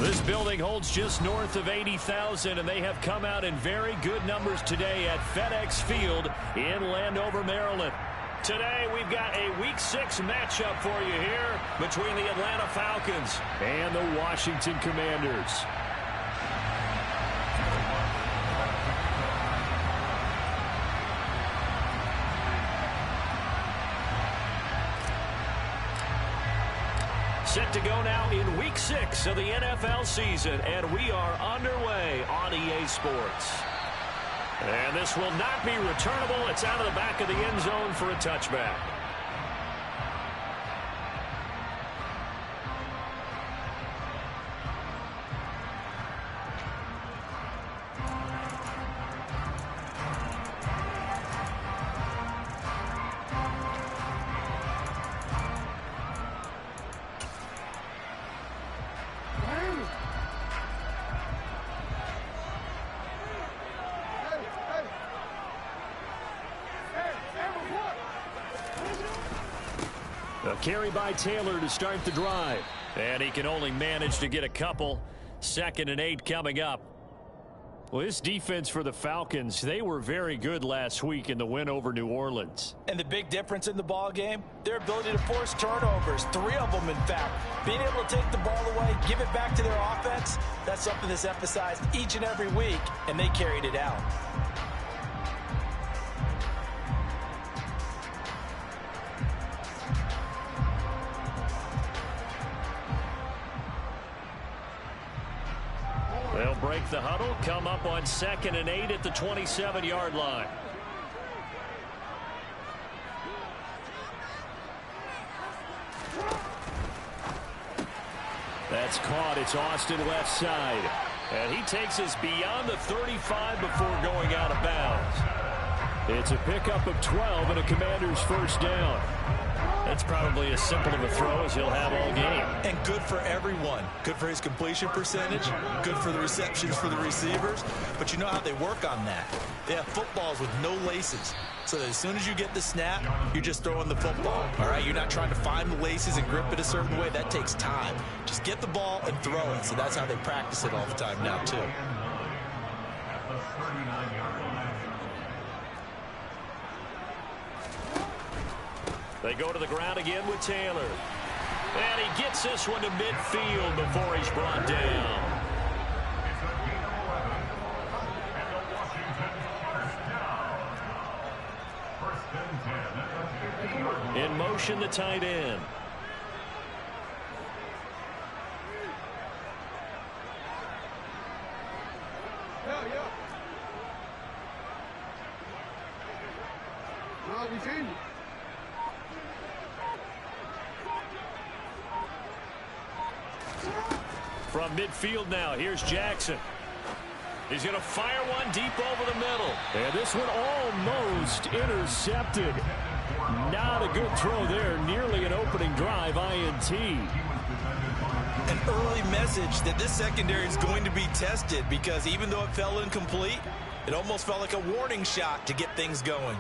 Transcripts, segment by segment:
This building holds just north of 80,000, and they have come out in very good numbers today at FedEx Field in Landover, Maryland. Today, we've got a Week 6 matchup for you here between the Atlanta Falcons and the Washington Commanders. Set to go now in Week 6 of the NFL season, and we are underway on EA Sports. And this will not be returnable. It's out of the back of the end zone for a touchback. A carry by Taylor to start the drive. And he can only manage to get a couple. 2nd and 8 coming up. Well, this defense for the Falcons, they were very good last week in the win over New Orleans. And the big difference in the ball game, their ability to force turnovers, 3 of them in fact. Being able to take the ball away, give it back to their offense, that's something that's emphasized each and every week, and they carried it out. They'll break the huddle, come up on 2nd and 8 at the 27-yard line. That's caught. It's Austin left side. And he takes us beyond the 35 before going out of bounds. It's a pickup of 12 and a Commander's first down. That's probably as simple of a throw as he'll have all game. And good for everyone. Good for his completion percentage. Good for the receptions for the receivers. But you know how they work on that. They have footballs with no laces. So that as soon as you get the snap, you're just throwing the football. All right, you're not trying to find the laces and grip it a certain way. That takes time. Just get the ball and throw it. So that's how they practice it all the time now, too. They go to the ground again with Taylor. And he gets this one to midfield before he's brought down. In motion, the tight end. From midfield now, here's Jackson. He's going to fire one deep over the middle. And this one almost intercepted. Not a good throw there. Nearly an opening drive, INT. An early message that this secondary is going to be tested because even though it fell incomplete, it almost felt like a warning shot to get things going.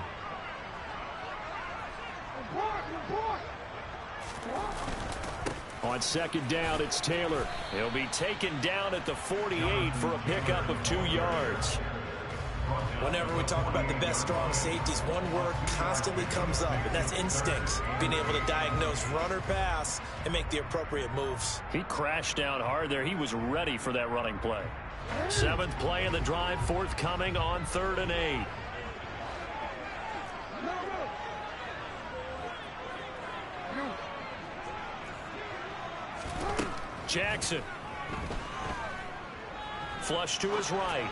On 2nd down, it's Taylor. He'll be taken down at the 48 for a pickup of 2 yards. Whenever we talk about the best strong safeties, one word constantly comes up, and that's instinct. Being able to diagnose run or pass and make the appropriate moves. He crashed down hard there. He was ready for that running play. 7th play in the drive, forthcoming on 3rd and 8. Jackson. Flush to his right.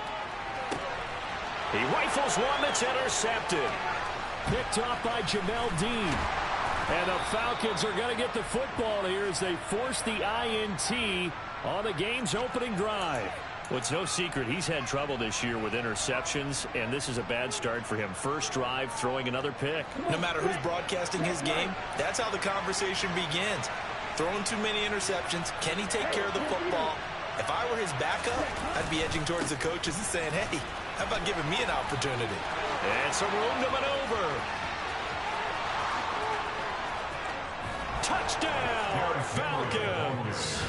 He rifles one that's intercepted. Picked off by Jamel Dean. And the Falcons are going to get the football here as they force the INT on the game's opening drive. Well, it's no secret he's had trouble this year with interceptions, and this is a bad start for him. First drive, throwing another pick. No matter who's broadcasting his game, that's how the conversation begins. Throwing too many interceptions. Can he take care of the football? If I were his backup, I'd be edging towards the coaches and saying, hey, how about giving me an opportunity? And some room to maneuver. Touchdown, Falcons.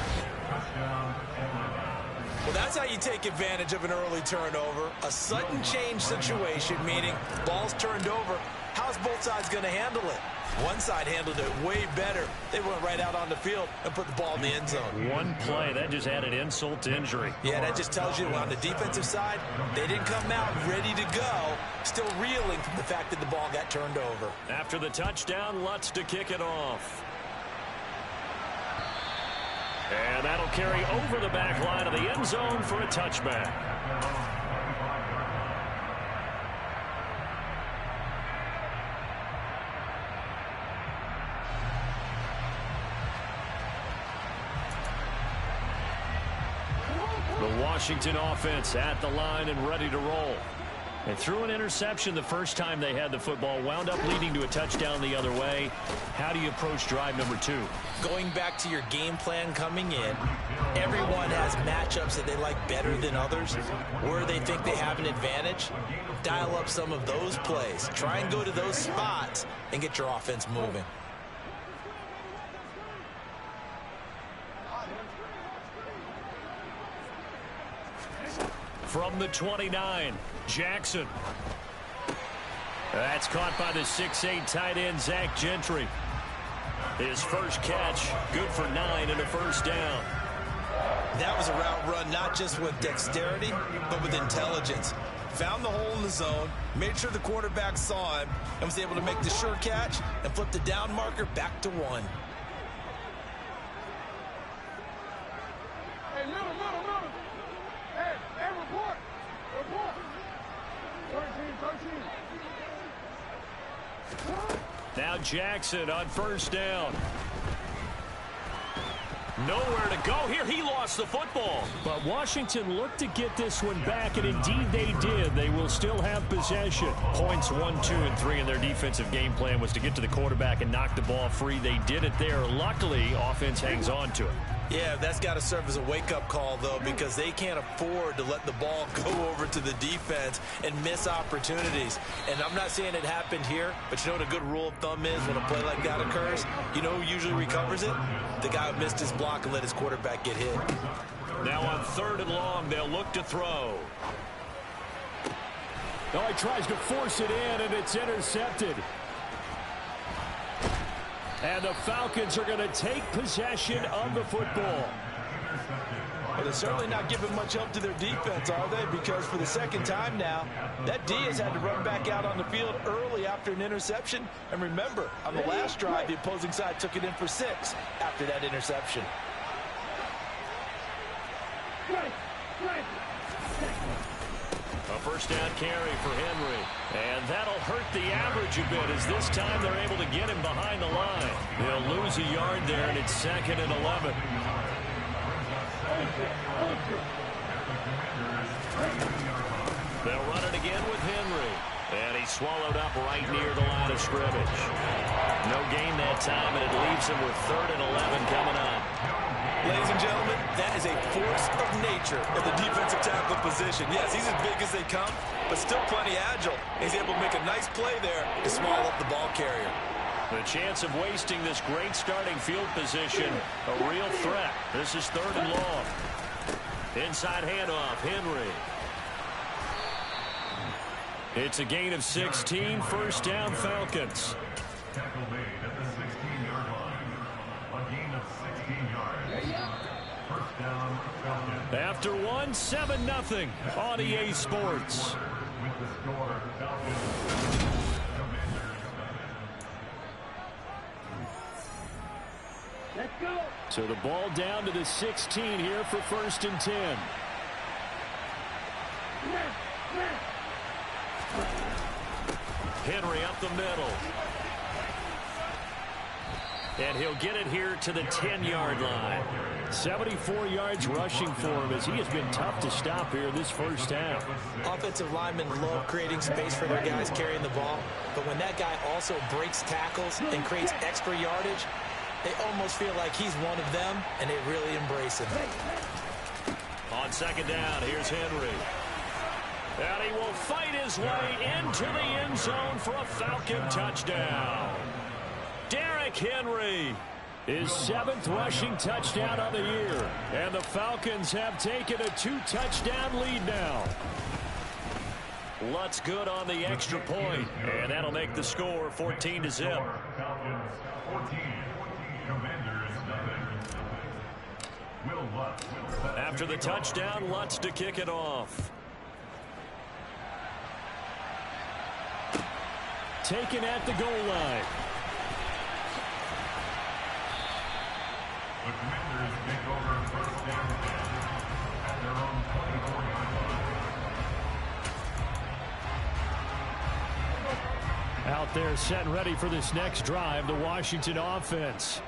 Well, that's how you take advantage of an early turnover. A sudden change situation, meaning ball's turned over. How's both sides going to handle it? One side handled it way better. They went right out on the field and put the ball in the end zone. One play, that just added insult to injury. Yeah, that just tells you on the defensive side, they didn't come out ready to go, still reeling from the fact that the ball got turned over. After the touchdown, Lutz to kick it off. And that'll carry over the back line of the end zone for a touchback. The Washington offense at the line and ready to roll. They threw an interception the first time they had the football, wound up leading to a touchdown the other way. How do you approach drive number 2? Going back to your game plan coming in, everyone has matchups that they like better than others, where they think they have an advantage. Dial up some of those plays. Try and go to those spots and get your offense moving. From the 29, Jackson. That's caught by the 6'8" tight end, Zach Gentry. His first catch, good for 9 and a first down. That was a route run not just with dexterity, but with intelligence. Found the hole in the zone, made sure the quarterback saw him, and was able to make the sure catch and flip the down marker back to 1. Hey, little. Hey, report. 13. Now Jackson on first down. Nowhere to go here. He lost the football. But Washington looked to get this one back, and indeed they did. They will still have possession. Points 1, 2, and 3 in their defensive game plan was to get to the quarterback and knock the ball free. They did it there. Luckily, offense hangs on to it. Yeah, that's got to serve as a wake-up call, though, because they can't afford to let the ball go over to the defense and miss opportunities. And I'm not saying it happened here, but you know what a good rule of thumb is when a play like that occurs? You know who usually recovers it? The guy who missed his block and let his quarterback get hit. Now on 3rd and long, they'll look to throw. Oh, he tries to force it in, and it's intercepted. And the Falcons are going to take possession of the football. Well, they're certainly not giving much help to their defense, are they? Because for the second time now, that D has had to run back out on the field early after an interception. And remember, on the last drive, the opposing side took it in for 6 after that interception. A first down carry for Henry. And that'll hurt the average a bit as this time they're able to get him behind the line. They'll lose a yard there, and it's 2nd and 11. They'll run it again with Henry. And he's swallowed up right near the line of scrimmage. No gain that time, and it leaves him with 3rd and 11 coming up. Ladies and gentlemen, that is a force of nature at the defensive tackle position. Yes, he's as big as they come, but still plenty agile. He's able to make a nice play there to swallow up the ball carrier. The chance of wasting this great starting field position, a real threat. This is 3rd and long. Inside handoff, Henry. It's a gain of 16, first down Falcons. After 1, 7-0 on EA Sports. Let's go. So the ball down to the 16 here for 1st and 10. Henry up the middle. And he'll get it here to the 10-yard line. 74 yards rushing for him as he has been tough to stop here this first half. Offensive linemen love creating space for their guys carrying the ball, but when that guy also breaks tackles and creates extra yardage, they almost feel like he's one of them, and they really embrace him. On 2nd down, here's Henry. And he will fight his way into the end zone for a Falcon touchdown. Derrick Henry. His 7th rushing touchdown on the year. And the Falcons have taken a 2-touchdown lead now. Lutz good on the extra point, and that'll make the score 14-0. After the touchdown, Lutz to kick it off. Taken at the goal line. The Commanders take over first down at their own 24-yard line. Out there set and ready for this next drive, the Washington offense.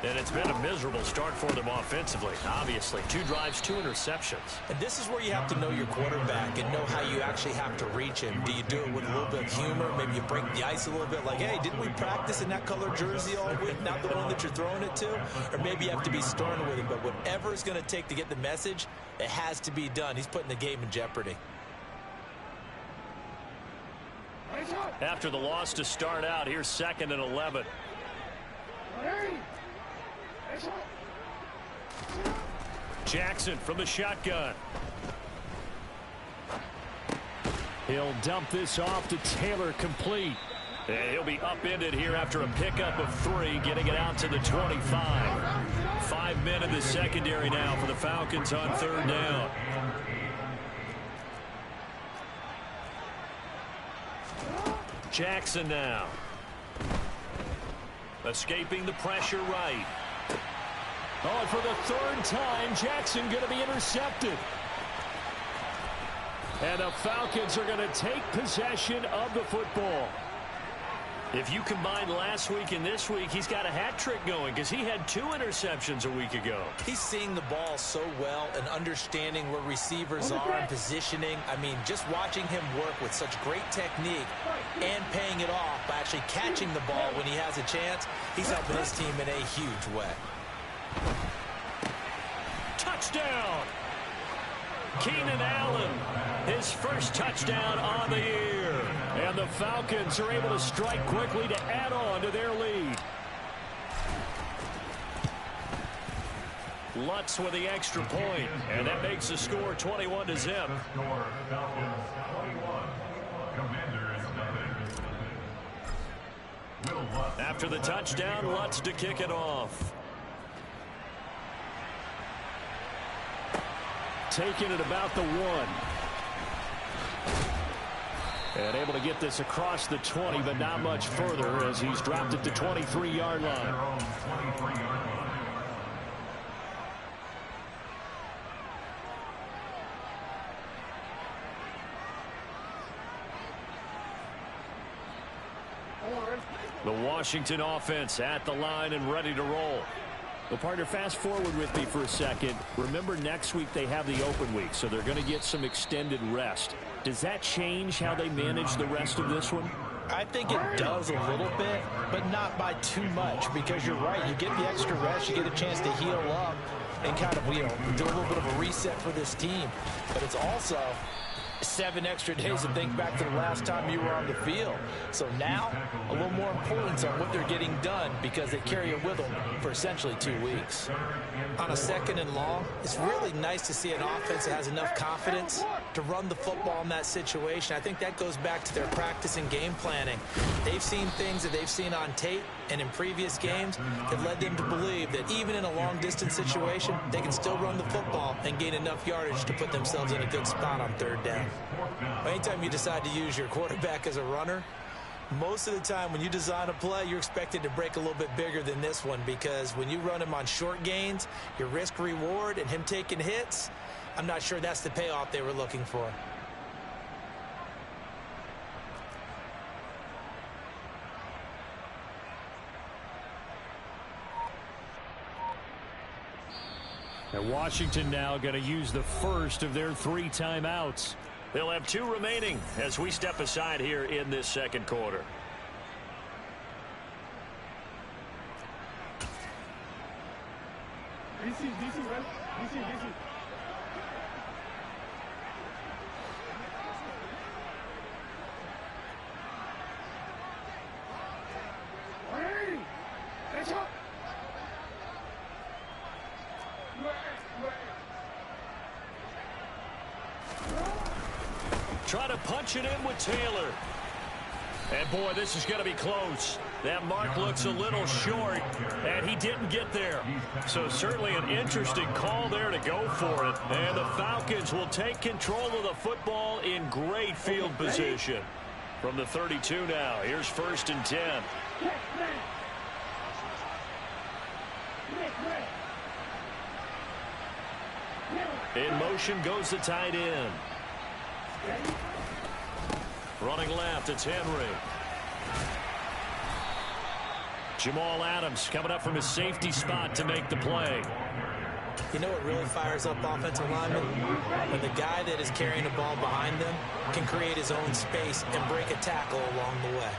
And it's been a miserable start for them offensively. Obviously, 2 drives, 2 interceptions. And this is where you have to know your quarterback and know how you actually have to reach him. Do you do it with a little bit of humor? Maybe you break the ice a little bit like, hey, didn't we practice in that color jersey all week, not the one that you're throwing it to? Or maybe you have to be stern with him. But whatever it's going to take to get the message, it has to be done. He's putting the game in jeopardy. After the loss to start out, here's 2nd and 11. Jackson from the shotgun. He'll dump this off to Taylor, complete. And he'll be upended here after a pickup of 3, getting it out to the 25. 5 men in the secondary now for the Falcons on 3rd down. Jackson now. Escaping the pressure right. Oh, and for the 3rd time, Jackson going to be intercepted. And the Falcons are going to take possession of the football. If you combine last week and this week, he's got a hat trick going because he had 2 interceptions a week ago. He's seeing the ball so well and understanding where receivers are and positioning. I mean, just watching him work with such great technique and paying it off by actually catching the ball when he has a chance, he's helping his team in a huge way. Touchdown! Keenan Allen, his first touchdown on the year. And the Falcons are able to strike quickly to add on to their lead. Lutz with the extra point, and that makes the score 21-0. The score, Falcons 21, Commanders nothing. Will Lutz. After the touchdown, Lutz to kick it off. Taking it about the 1. And able to get this across the 20, but not much further as he's dropped it to 23-yard line. The Washington offense at the line and ready to roll. Well, partner, fast forward with me for a second. Remember, next week they have the open week, so they're going to get some extended rest. Does that change how they manage the rest of this one? I think it does a little bit, but not by too much, because you're right. You get the extra rest, you get a chance to heal up and kind of, do a little bit of a reset for this team. But it's also 7 extra days to think back to the last time you were on the field. So now, a little more importance on what they're getting done because they carry it with them for essentially 2 weeks. On a 2nd and long, it's really nice to see an offense that has enough confidence to run the football in that situation. I think that goes back to their practice and game planning. They've seen things that they've seen on tape and in previous games that led them to believe that even in a long-distance situation, they can still run the football and gain enough yardage to put themselves in a good spot on 3rd down. Anytime you decide to use your quarterback as a runner, most of the time when you design a play, you're expected to break a little bit bigger than this one, because when you run him on short gains, your risk-reward and him taking hits, I'm not sure that's the payoff they were looking for. And Washington now going to use the first of their 3 timeouts. They'll have 2 remaining as we step aside here in this 2nd quarter. Try to punch it in with Taylor. And, boy, this is going to be close. That mark looks a little short, and he didn't get there. So certainly an interesting call there to go for it. And the Falcons will take control of the football in great field position. From the 32 now, here's 1st and 10. In motion goes the tight end. Running left, it's Henry. Jamal Adams coming up from his safety spot to make the play. You know what really fires up offensive linemen? When the guy that is carrying the ball behind them can create his own space and break a tackle along the way.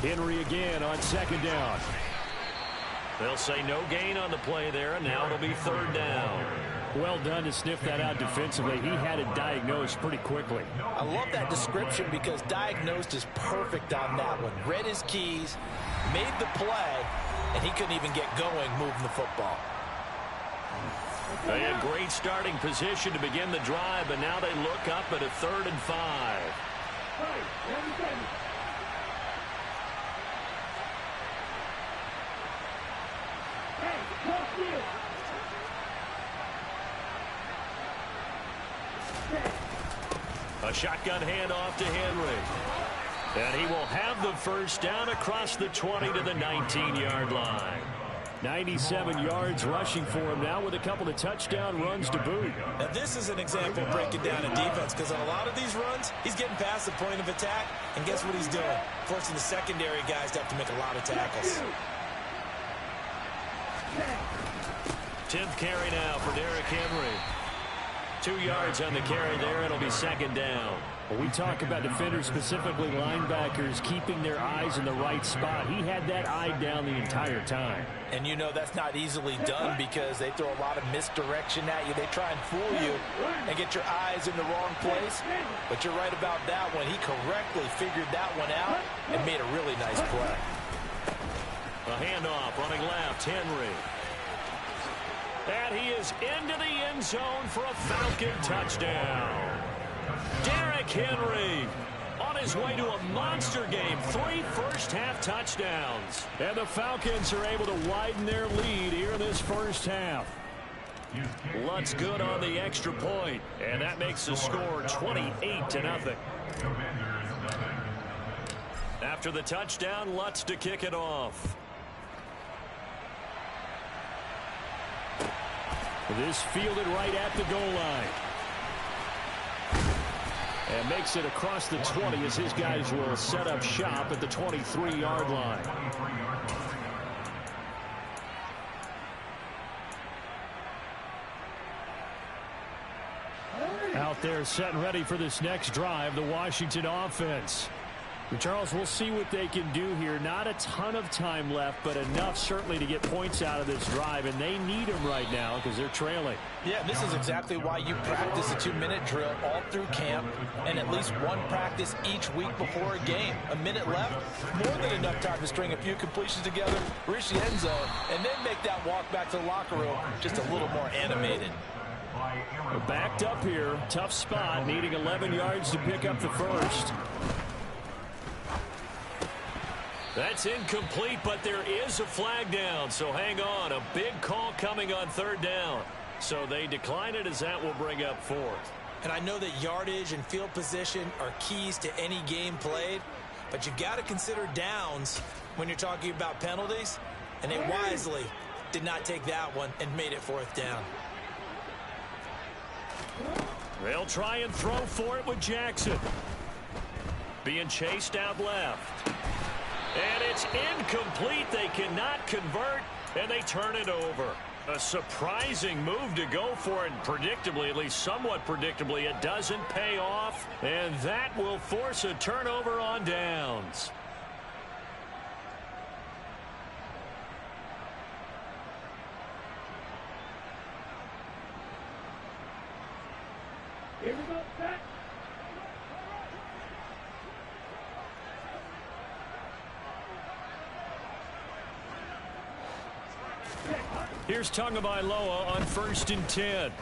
Henry again on 2nd down. They'll say no gain on the play there, and now it'll be 3rd down. Well done to sniff that out defensively. He had it diagnosed pretty quickly. I love that description because diagnosed is perfect on that one. Read his keys, made the play, and he couldn't even get going moving the football. They had great starting position to begin the drive, but now they look up at a 3rd and 5. A shotgun handoff to Henry. And he will have the 1st down across the 20 to the 19-yard line. 97 yards rushing for him now with a couple of touchdown runs to boot. Now this is an example of breaking down a defense because on a lot of these runs, he's getting past the point of attack, and guess what he's doing? Forcing the secondary guys to have to make a lot of tackles. 10th carry now for Derrick Henry. 2 yards on the carry there. It'll be 2nd down. When we talk about defenders, specifically linebackers, keeping their eyes in the right spot, he had that eye down the entire time. And you know that's not easily done because they throw a lot of misdirection at you. They try and fool you and get your eyes in the wrong place. But you're right about that one. He correctly figured that one out and made a really nice play. A handoff running left, Henry. And he is into the end zone for a Falcon touchdown. Derrick Henry on his way to a monster game. 3 first-half touchdowns. And the Falcons are able to widen their lead here in this first half. Lutz good on the extra point, and that makes the score 28-0. After the touchdown, Lutz to kick it off. This fielded right at the goal line. And makes it across the 20 as his guys will set up shop at the 23-yard line. Out there set and ready for this next drive, the Washington offense. And Charles, we'll see what they can do here. Not a ton of time left, but enough certainly to get points out of this drive, and they need them right now because they're trailing. Yeah, this is exactly why you practice a 2-minute drill all through camp and at least one practice each week before a game. A minute left, more than enough time to string a few completions together, reach the end zone, and then make that walk back to the locker room just a little more animated. Backed up here, tough spot, needing 11 yards to pick up the first. That's incomplete, but there is a flag down, so hang on. A big call coming on 3rd down. So they decline it as that will bring up 4th. And I know that yardage and field position are keys to any game played, but you've got to consider downs when you're talking about penalties, and they wisely did not take that one and made it 4th down. They'll try and throw for it with Jackson. Being chased out left. And it's incomplete. They cannot convert, and they turn it over. A surprising move to go for it, and predictably, at least somewhat predictably, it doesn't pay off, and that will force a turnover on downs. Here we go, set. Here's Tagovailoa on 1st and 10.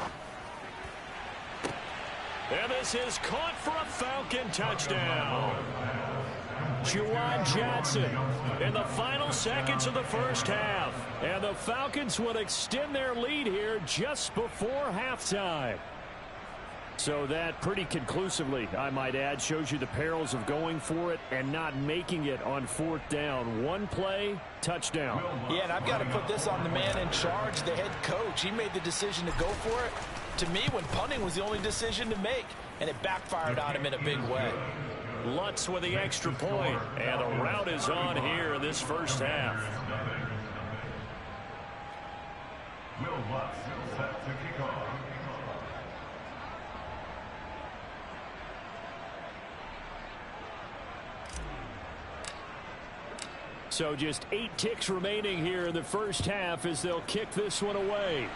And this is caught for a Falcon touchdown. Juwan Johnson in the final seconds of the first half. And the Falcons would extend their lead here just before halftime. So that pretty conclusively, I might add, shows you the perils of going for it and not making it on 4th down. One play, touchdown. Yeah, and I've got to put this on the man in charge, the head coach. He made the decision to go for it. To me, when punting was the only decision to make, and it backfired on him in a big way. Lutz with the extra point, and the route is on here in this first half. Will Lutz set to kick off. So just 8 ticks remaining here in the first half as they'll kick this one away.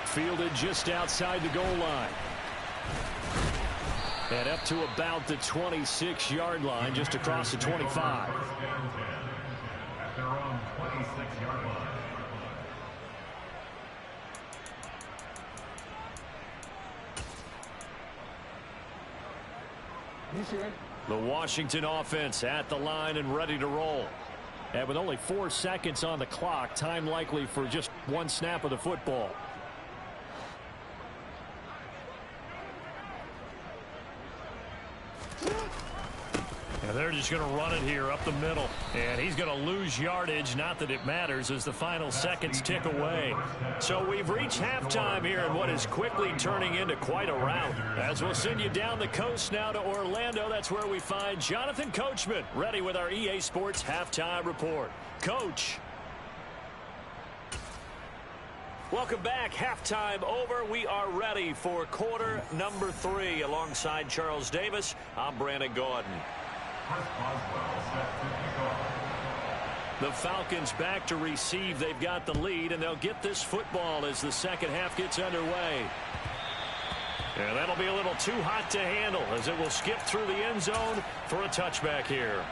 Fielded just outside the goal line. And up to about the 26-yard line, just across the 25. At their own 26-yard line. The Washington offense at the line and ready to roll. And with only 4 seconds on the clock, time likely for just one snap of the football. And they're just going to run it here up the middle. And he's going to lose yardage. Not that it matters as the final seconds tick away. So we've reached halftime here in what is quickly turning into quite a rout. As we'll send you down the coast now to Orlando. That's where we find Jonathan Coachman ready with our EA Sports Halftime Report. Coach. Welcome back. Halftime over. We are ready for quarter number 3. Alongside Charles Davis, I'm Brandon Gordon. The Falcons back to receive. They've got the lead, and they'll get this football as the second half gets underway. And that'll be a little too hot to handle as it will skip through the end zone for a touchback here.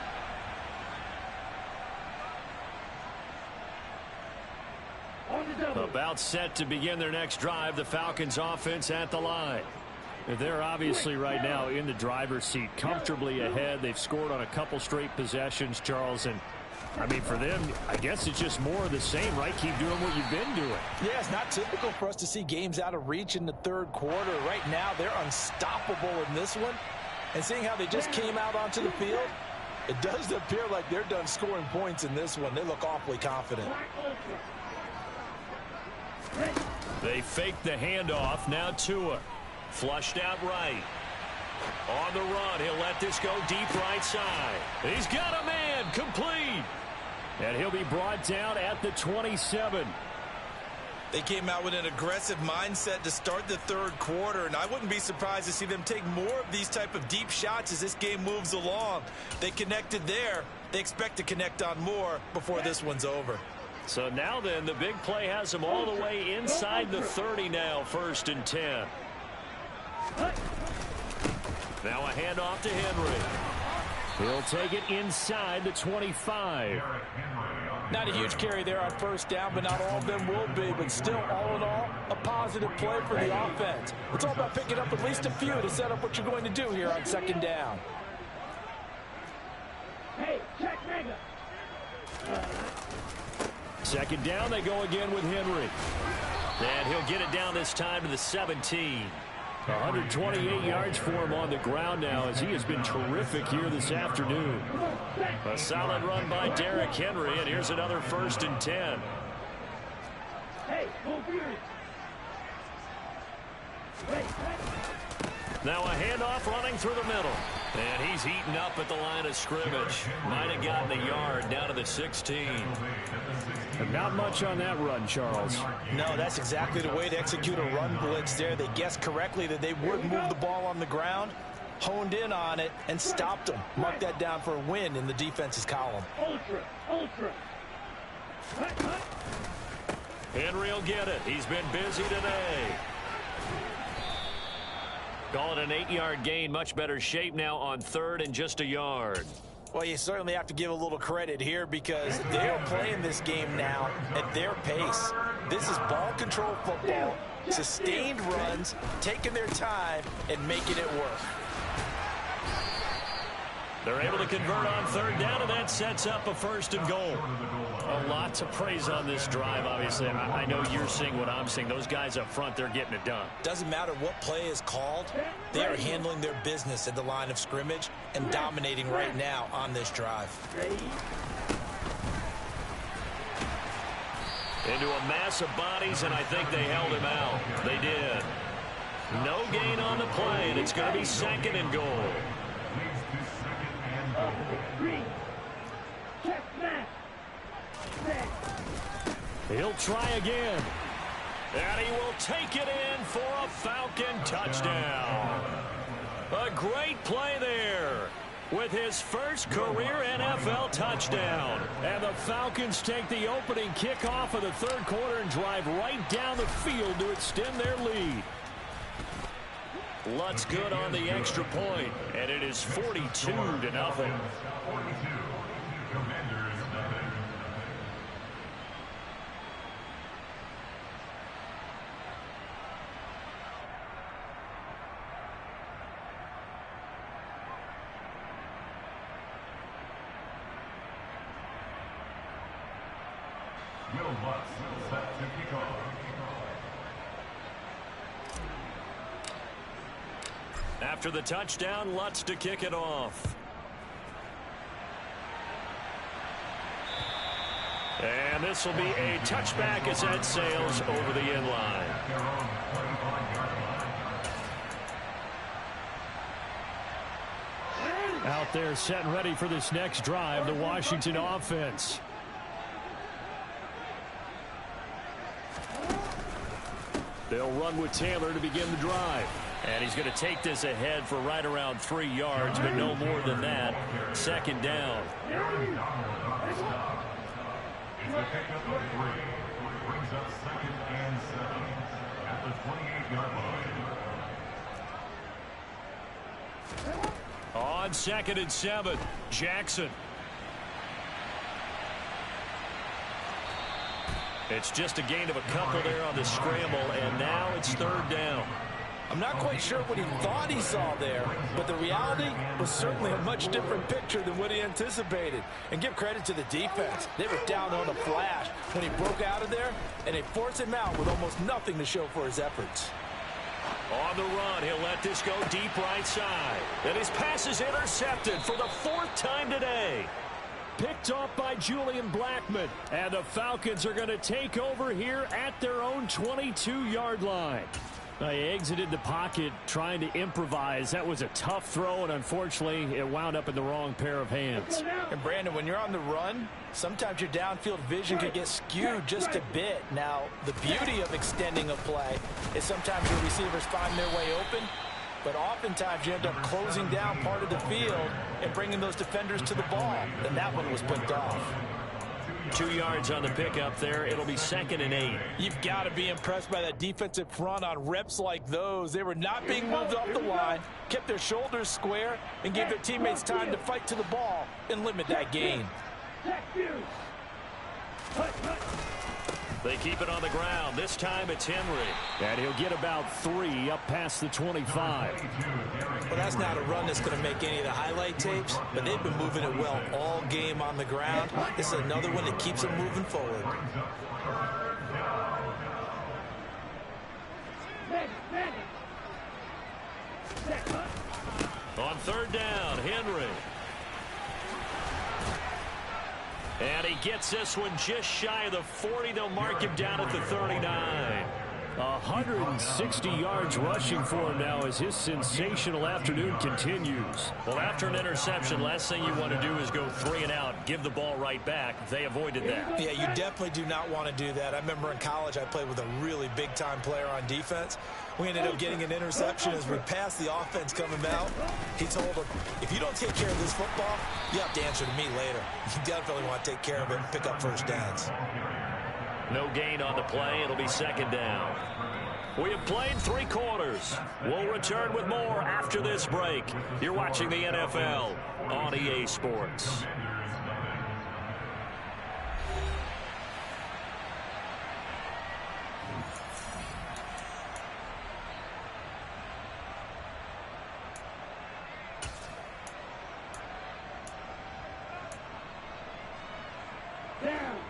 About set to begin their next drive. The Falcons offense at the line. They're obviously right now in the driver's seat, comfortably ahead. They've scored on a couple straight possessions, Charles. And, I mean, for them, I guess it's just more of the same, right? Keep doing what you've been doing. Yeah, it's not typical for us to see games out of reach in the third quarter. Right now, they're unstoppable in this one. And seeing how they just came out onto the field, it does appear like they're done scoring points in this one. They look awfully confident. They fake the handoff. Now Tua. Flushed out right. On the run, he'll let this go deep right side. He's got a man, complete. And he'll be brought down at the 27. They came out with an aggressive mindset to start the third quarter, and I wouldn't be surprised to see them take more of these type of deep shots as this game moves along. They connected there. They expect to connect on more before this one's over. So now then, the big play has them all the way inside the 30 now, 1st and 10. Now a handoff to Henry. He'll take it inside the 25. Not a huge carry there on first down, but not all of them will be. But still, all in all, a positive play for the offense. It's all about picking up at least a few to set up what you're going to do here on second down. Hey, check mega. Second down, they go again with Henry. And he'll get it down this time to the 17. 128 yards for him on the ground now as he has been terrific here this afternoon. A solid run by Derrick Henry, and here's another 1st and 10. Hey, go Fury. Now a handoff running through the middle. And he's heating up at the line of scrimmage. Might have gotten a yard down to the 16. And not much on that run, Charles. No, that's exactly the way to execute a run blitz there. They guessed correctly that they would move the ball on the ground, honed in on it, and stopped them. Mark that down for a win in the defense's column. Ultra. Henry will get it. He's been busy today. Call it an 8-yard gain. Much better shape now on 3rd and just a yard. Well, you certainly have to give a little credit here because they're playing this game now at their pace. This is ball control football, sustained runs, taking their time, and making it work. They're able to convert on third down, and that sets up a first and goal. A lot to praise on this drive, obviously. I know you're seeing what I'm seeing. Those guys up front, they're getting it done. Doesn't matter what play is called. They are handling their business at the line of scrimmage and dominating right now on this drive. Into a mass of bodies, and I think they held him out. They did. No gain on the play, and it's going to be second and goal. He'll try again. And he will take it in for a Falcon touchdown. A great play there with his first career NFL touchdown. And the Falcons take the opening kickoff of the third quarter and drive right down the field to extend their lead. Lutz good on the extra point, and it is 42-0. Will Lutz set to kick off. After the touchdown, Lutz to kick it off. And this will be a touchback as that sails over the end line. Out there set and ready for this next drive, the Washington offense. They'll run with Taylor to begin the drive. And he's going to take this ahead for right around 3 yards, but no more than that. Second down. Is the pickup of 3. Brings up 2nd and 7 at the 28-yard line. On 2nd and 7, Jackson. It's just a gain of a couple there on the scramble, and now it's third down. I'm not quite sure what he thought he saw there, but the reality was certainly a much different picture than what he anticipated. And give credit to the defense. They were down on a flash when he broke out of there, and they forced him out with almost nothing to show for his efforts. On the run, he'll let this go deep right side. And his pass is intercepted for the 4th time today. Picked off by Julian Blackmon. And the Falcons are going to take over here at their own 22-yard line. They exited the pocket trying to improvise. That was a tough throw, and unfortunately, it wound up in the wrong pair of hands. And Brandon, when you're on the run, sometimes your downfield vision can get skewed just a bit. Now, the beauty of extending a play is sometimes your receivers find their way open, but oftentimes you end up closing down part of the field and bringing those defenders to the ball. And that one was picked off. 2 yards on the pickup there. It'll be 2nd and 8. You've got to be impressed by that defensive front on reps like those. They were not being moved off the line, kept their shoulders square, and gave their teammates time to fight to the ball and limit that gain. They keep it on the ground. This time it's Henry. And he'll get about 3 up past the 25. Well, that's not a run that's going to make any of the highlight tapes, but they've been moving it well all game on the ground. This is another one that keeps them moving forward. On third down, Henry. And he gets this one just shy of the 40. They'll mark him down at the 39. 160 yards rushing for him now as his sensational afternoon continues. Well, after an interception, last thing you want to do is go 3 and out, give the ball right back. They avoided that. Yeah, you definitely do not want to do that. I remember in college I played with a really big-time player on defense. We ended up getting an interception as we passed the offense coming out. He told him, if you don't take care of this football, you have to answer to me later. You definitely want to take care of it and pick up first downs. No gain on the play. It'll be 2nd down. We have played 3 quarters. We'll return with more after this break. You're watching the NFL on EA Sports.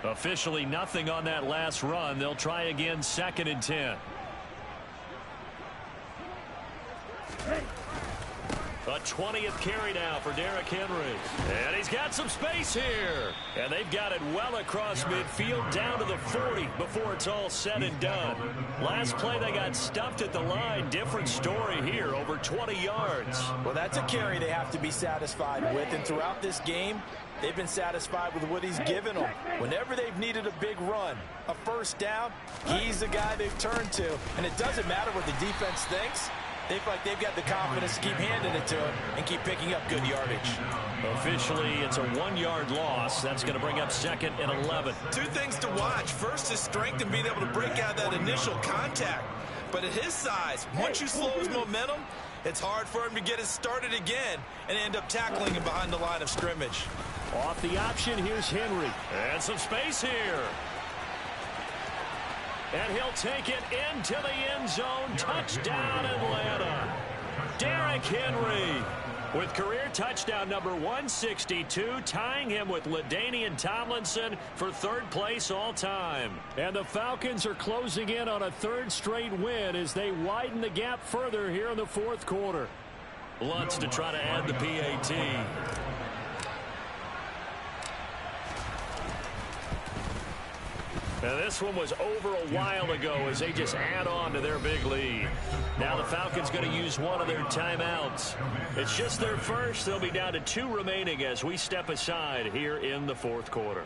Officially nothing on that last run. They'll try again, 2nd and 10. A 20th carry now for Derrick Henry. And he's got some space here. And they've got it well across midfield down to the 40 before it's all said and done. Last play they got stuffed at the line. Different story here, over 20 yards. Well, that's a carry they have to be satisfied with. And throughout this game, they've been satisfied with what he's given them. Whenever they've needed a big run, a first down, he's the guy they've turned to. And it doesn't matter what the defense thinks. They feel like they've got the confidence to keep handing it to him and keep picking up good yardage. Officially, it's a 1-yard loss. That's going to bring up 2nd and 11. 2 things to watch. First, his strength and being able to break out that initial contact. But at his size, once you slow his momentum, it's hard for him to get it started again and end up tackling him behind the line of scrimmage. Off the option, here's Henry. And some space here. And he'll take it into the end zone. Touchdown, Atlanta. Derrick Henry with career touchdown number 162, tying him with LaDainian Tomlinson for 3rd place all time. And the Falcons are closing in on a 3rd straight win as they widen the gap further here in the 4th quarter. Lutz to try to add the PAT. Now this one was over a while ago as they just add on to their big lead. Now the Falcons going to use one of their timeouts. It's just their first. They'll be down to 2 remaining as we step aside here in the 4th quarter.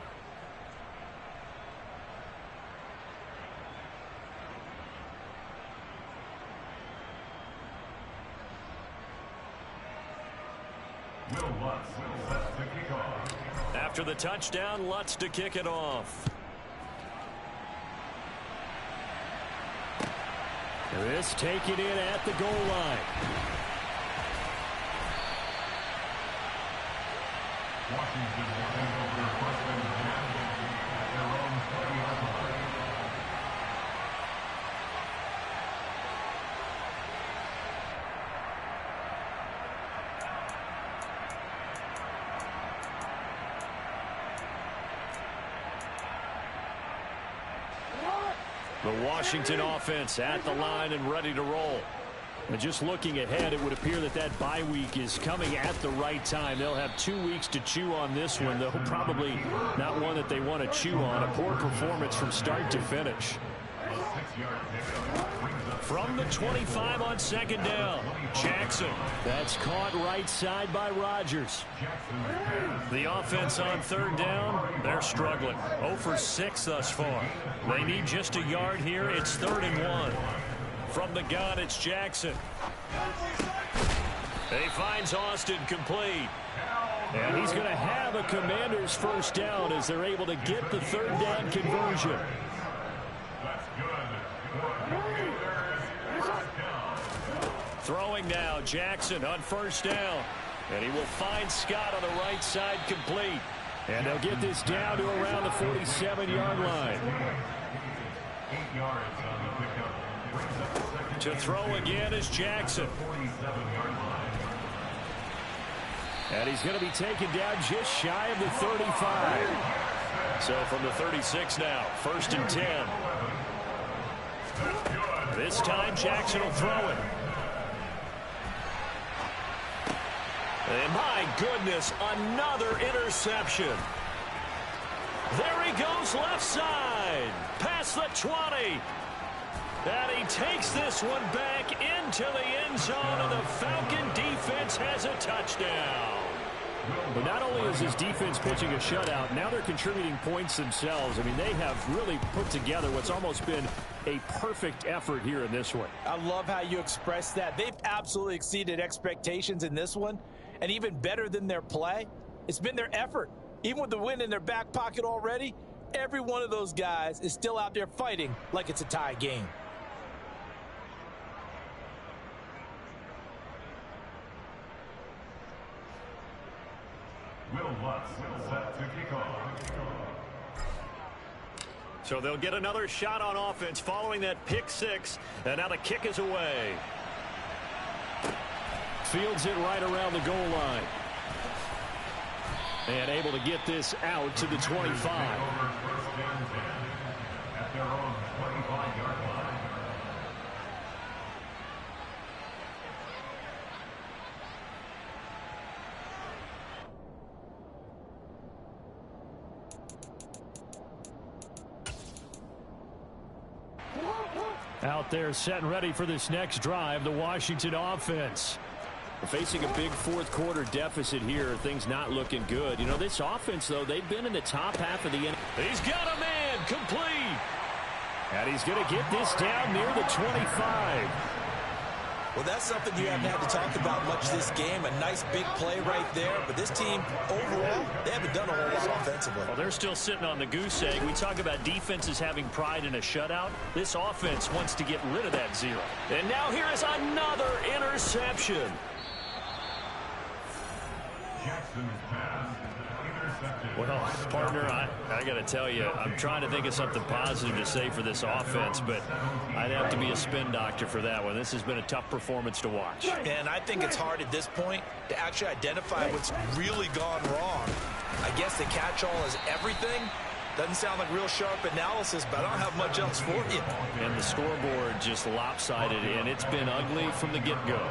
After the touchdown, Lutz to kick it off. This taken in at the goal line. Washington will take over 1st and 10 at their own 20-yard line. The Washington offense at the line and ready to roll. And just looking ahead, it would appear that that bye week is coming at the right time. They'll have 2 weeks to chew on this one, though probably not one that they want to chew on. A poor performance from start to finish. From the 25 on 2nd down, Jackson. That's caught right side by Rodgers. The offense on 3rd down, they're struggling. 0 for 6 thus far. They need just a yard here. It's 3rd and 1. From the gun, it's Jackson. He finds Austin complete. And he's going to have a Commander's first down as they're able to get the 3rd down conversion. Throwing now, Jackson on 1st down. And he will find Scott on the right side complete. And they'll get this down to around the 47-yard line. 8 yards on the pickup. To throw again is Jackson. And he's going to be taken down just shy of the 35. So from the 36 now, 1st and 10. This time Jackson will throw it. And my goodness, another interception. There he goes left side. Past the 20. And he takes this one back into the end zone, and the Falcon defense has a touchdown. But not only is this defense pitching a shutout, now they're contributing points themselves. I mean, they have really put together what's almost been a perfect effort here in this one. I love how you express that. They've absolutely exceeded expectations in this one, and even better than their play, it's been their effort. Even with the win in their back pocket already, every one of those guys is still out there fighting like it's a tie game. set to kick off. So they'll get another shot on offense following that pick six. And now the kick is away. Fields it right around the goal line. And able to get this out to the 25. First and 10 at their own 25-yard line. Out there set and ready for this next drive, the Washington offense. Facing a big fourth quarter deficit here, things not looking good. You know, this offense, though, they've been in the top half of the end. He's got a man complete. And he's going to get this down near the 25. Well, that's something you haven't had to talk about much this game. A nice big play right there. But this team, overall, they haven't done a whole lot offensively. Well, they're still sitting on the goose egg. We talk about defenses having pride in a shutout. This offense wants to get rid of that zero. And now here is another interception. Jackson's pass intercepted. Well, partner, I got to tell you, I'm trying to think of something positive to say for this offense, but I'd have to be a spin doctor for that one. This has been a tough performance to watch. And I think it's hard at this point to actually identify what's really gone wrong. I guess the catch-all is everything. Doesn't sound like real sharp analysis, but I don't have much else for you. And the scoreboard just lopsided, and it's been ugly from the get-go.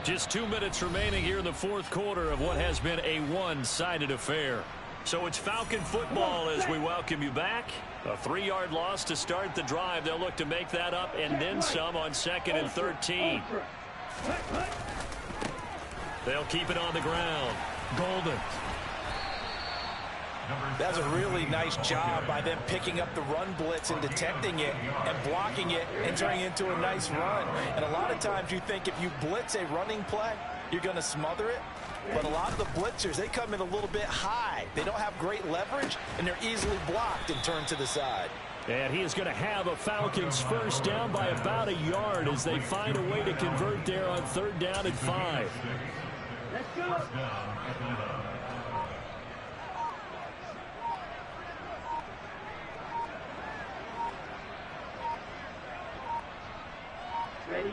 Just 2 minutes remaining here in the fourth quarter of what has been a one-sided affair. So it's Falcon football as we welcome you back. A 3-yard loss to start the drive. They'll look to make that up and then some on 2nd and 13. They'll keep it on the ground. Golden. That's a really nice job by them picking up the run blitz and detecting it and blocking it and turning it into a nice run. And a lot of times you think if you blitz a running play, you're going to smother it. But a lot of the blitzers, they come in a little bit high. They don't have great leverage, and they're easily blocked and turned to the side. And he is going to have a Falcons first down by about a yard as they find a way to convert there on 3rd down and 5. Let's go. First down, Atlanta. Ready?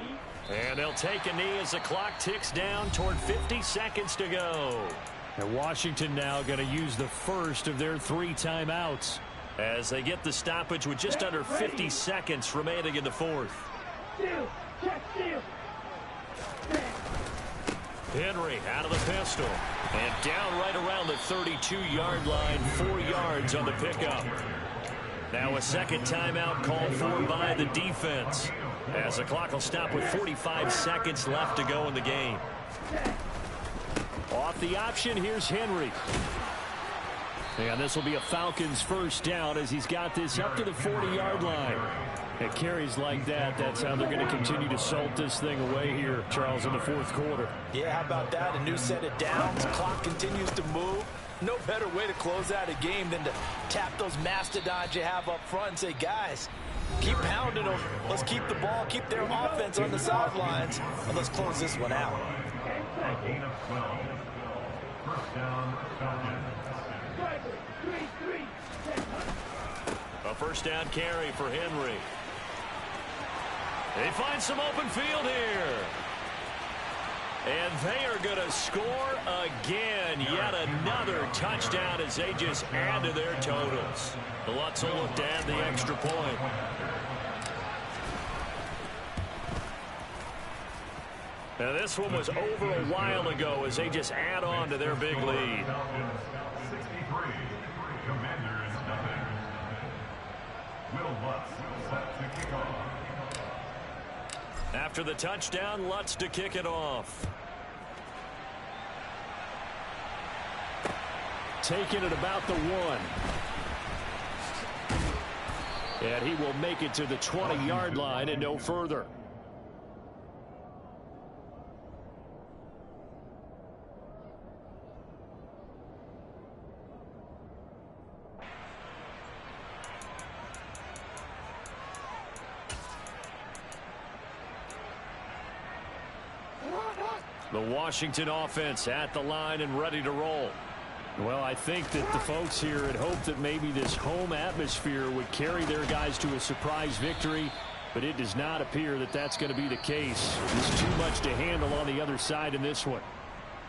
And they'll take a knee as the clock ticks down toward 50 seconds to go. And Washington now going to use the first of their 3 timeouts. As they get the stoppage with just under 50 seconds remaining in the fourth. Steal. Check steal. Henry out of the pistol. And down right around the 32-yard line, 4 yards on the pickup. Now a second timeout called for by the defense. As the clock will stop with 45 seconds left to go in the game. Off the option, here's Henry. And this will be a Falcons first down as he's got this up to the 40-yard line. It carries like that. That's how they're going to continue to salt this thing away here, Charles, in the fourth quarter. Yeah, how about that? A new set of downs. Clock continues to move. No better way to close out a game than to tap those mastodons you have up front and say, guys, keep pounding them. Let's keep the ball, keep their offense on the sidelines, and let's close this one out. Gain of 12. First down, Falcons. A first down carry for Henry. They find some open field here. And they are going to score again. Yet another touchdown as they just add to their totals. The Lutz will look to add the extra point. Now this one was over a while ago as they just add on to their big lead. 63. Commanders nothing. Will Lutz set to kick off. After the touchdown, Lutz to kick it off. Taking it about the 1. And he will make it to the 20-yard line and no further. The Washington offense at the line and ready to roll. Well, I think that the folks here had hoped that maybe this home atmosphere would carry their guys to a surprise victory, but it does not appear that that's going to be the case. There's too much to handle on the other side in this one.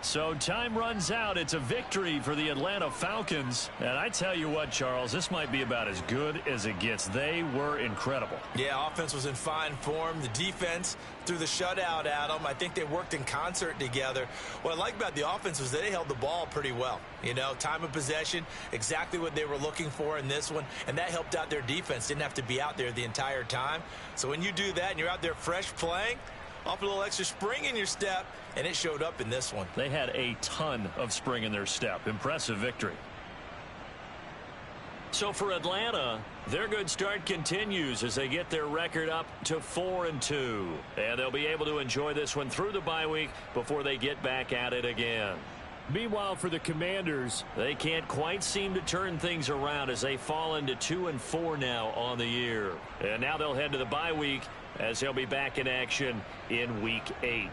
So time runs out. It's a victory for the Atlanta Falcons. And I tell you what, Charles, this might be about as good as it gets. They were incredible. Yeah, offense was in fine form. The defense threw the shutout at them. I think they worked in concert together. What I like about the offense was they held the ball pretty well. You know, time of possession, exactly what they were looking for in this one. And that helped out their defense. Didn't have to be out there the entire time. So when you do that and you're out there fresh playing, off a little extra spring in your step, and it showed up in this one. They had a ton of spring in their step. Impressive victory. So for Atlanta, their good start continues as they get their record up to 4-2. And they'll be able to enjoy this one through the bye week before they get back at it again. Meanwhile, for the Commanders, they can't quite seem to turn things around as they fall into 2-4 now on the year. And now they'll head to the bye week as they'll be back in action in Week 8.